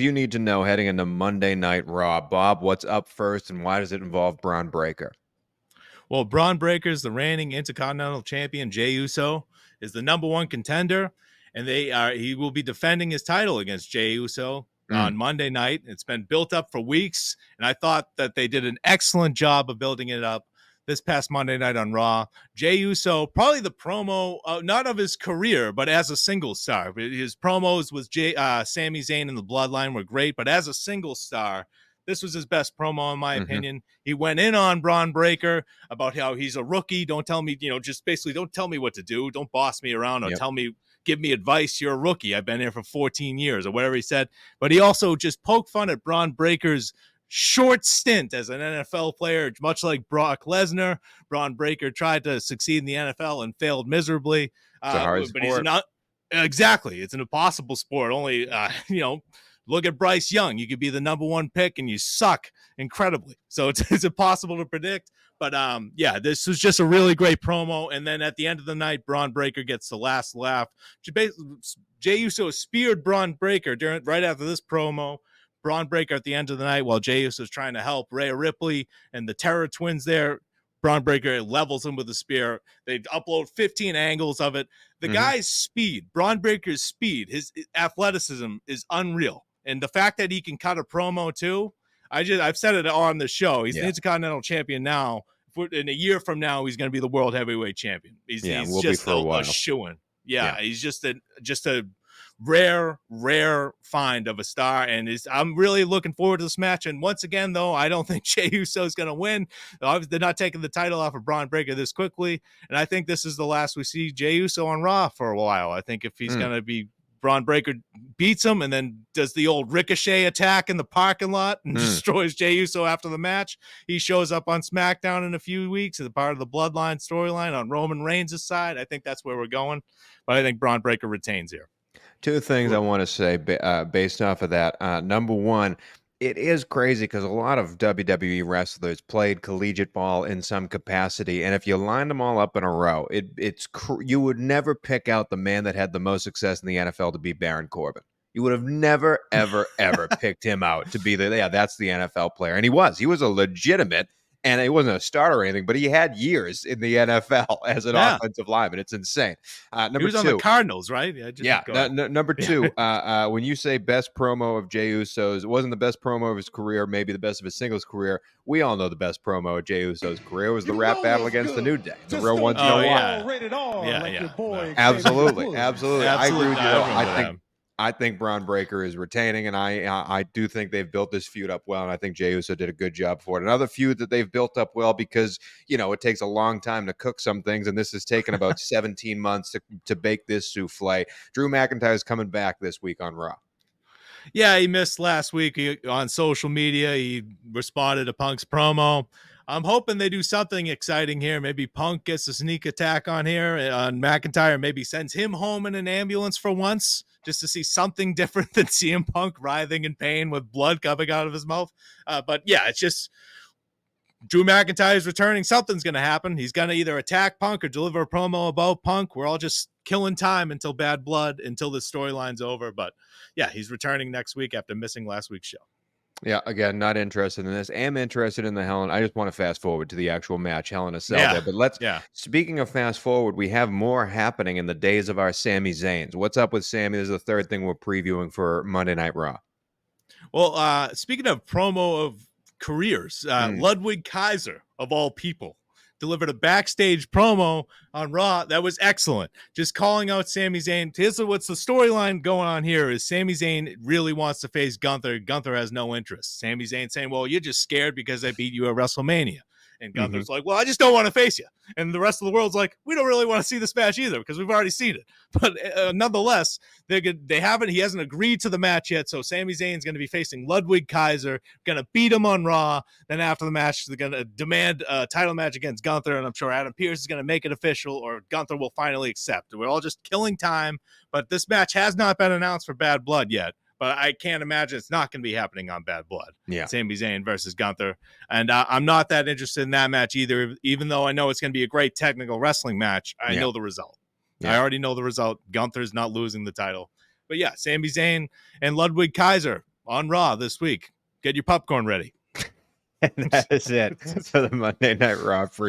You need to know heading into Monday Night Raw. Bob, what's up first, and why does it involve Bron Breakker? Well, Bron Breakker is the reigning Intercontinental Champion. Jey Uso is the #1 contender, and he will be defending his title against Jey Uso on Monday night. It's been built up for weeks, and I thought that they did an excellent job of building it up this past Monday night on Raw. Jey Uso, probably the promo, not of his career, but as a single star. His promos with Sami Zayn and the Bloodline were great, but as a single star, this was his best promo, in my opinion. He went in on Bron Breakker about how he's a rookie. Don't tell me, just basically don't tell me what to do. Don't boss me around or give me advice. You're a rookie. I've been here for 14 years or whatever he said. But he also just poked fun at Bron Breakker's short stint as an NFL player, much like Brock Lesnar. Bron Breakker tried to succeed in the NFL and failed miserably. It's a hard but sport. he's not exactly. It's an impossible sport. Only, look at Bryce Young. You could be the #1 pick and you suck incredibly. So it's impossible to predict. But this was just a really great promo. And then at the end of the night, Bron Breakker gets the last laugh. Jey Uso speared Bron Breakker right after this promo. Bron Breakker at the end of the night, while Jey Uso is trying to help Rhea Ripley and the Terror Twins there, Bron Breakker levels him with a spear. They upload 15 angles of it. The guy's speed, Bron Breakker's speed, his athleticism is unreal. And the fact that he can cut a promo too, I've said it on the show. He's the Intercontinental Champion now. In a year from now, he's going to be the World Heavyweight Champion. He's just a shoo-in. He's just a rare find of a star, and I'm really looking forward to this match. And once again, though, I don't think Jey Uso is going to win. Obviously, they're not taking the title off of Bron Breakker this quickly, and I think this is the last we see Jey Uso on Raw for a while. I think if he's going to be Bron Breakker beats him and then does the old ricochet attack in the parking lot and destroys Jey Uso after the match. He shows up on SmackDown in a few weeks as a part of the Bloodline storyline on Roman Reigns' side. I think that's where we're going, but I think Bron Breakker retains here. Two things I want to say based off of that. Number one, it is crazy because a lot of WWE wrestlers played collegiate ball in some capacity, and if you lined them all up in a row, you would never pick out the man that had the most success in the NFL to be Baron Corbin. You would have never, ever, ever picked him out to be that's the NFL player, and he was a legitimate. And he wasn't a starter or anything, but he had years in the NFL as an offensive lineman. It's insane. He was on the Cardinals, right? Number two, when you say best promo of Jey Uso's, it wasn't the best promo of his career, maybe the best of his singles career. We all know the best promo of Jey Uso's career was the rap battle against the New Day. The real ones know why. Absolutely. I agree with you. I think Bron Breakker is retaining, and I do think they've built this feud up well, and I think Jey Uso did a good job for it. Another feud that they've built up well because, it takes a long time to cook some things, and this has taken about 17 months to bake this souffle. Drew McIntyre is coming back this week on Raw. Yeah, he missed last week on social media. He responded to Punk's promo. I'm hoping they do something exciting here. Maybe Punk gets a sneak attack on McIntyre, maybe sends him home in an ambulance for once, just to see something different than CM Punk writhing in pain with blood coming out of his mouth. But it's just Drew McIntyre is returning. Something's going to happen. He's going to either attack Punk or deliver a promo about Punk. We're all just killing time until Bad Blood, until the storyline's over. But he's returning next week after missing last week's show. Yeah, again, not interested in this. Am interested in the I just want to fast forward to the actual match, Hell in a Cell there. But speaking of fast forward, we have more happening in the days of our Sami Zayns. What's up with Sami? This is the third thing we're previewing for Monday Night Raw. Well, speaking of promo of careers, Ludwig Kaiser, of all people, delivered a backstage promo on Raw that was excellent. Just calling out Sami Zayn. Here's what's the storyline going on here is Sami Zayn really wants to face Gunther. Gunther has no interest. Sami Zayn saying, well, you're just scared because I beat you at WrestleMania. And Gunther's like, well, I just don't want to face you. And the rest of the world's like, we don't really want to see this match either because we've already seen it. But nonetheless, he hasn't agreed to the match yet. So Sami Zayn's going to be facing Ludwig Kaiser, going to beat him on Raw. Then after the match, they're going to demand a title match against Gunther. And I'm sure Adam Pearce is going to make it official or Gunther will finally accept. We're all just killing time. But this match has not been announced for Bad Blood yet. But I can't imagine it's not going to be happening on Bad Blood. Yeah. Sami Zayn versus Gunther. And I'm not that interested in that match either, even though I know it's going to be a great technical wrestling match. I know the result. I already know the result. Gunther's not losing the title. But Sami Zayn and Ludwig Kaiser, on Raw this week. Get your popcorn ready. And that is it for the Monday Night Raw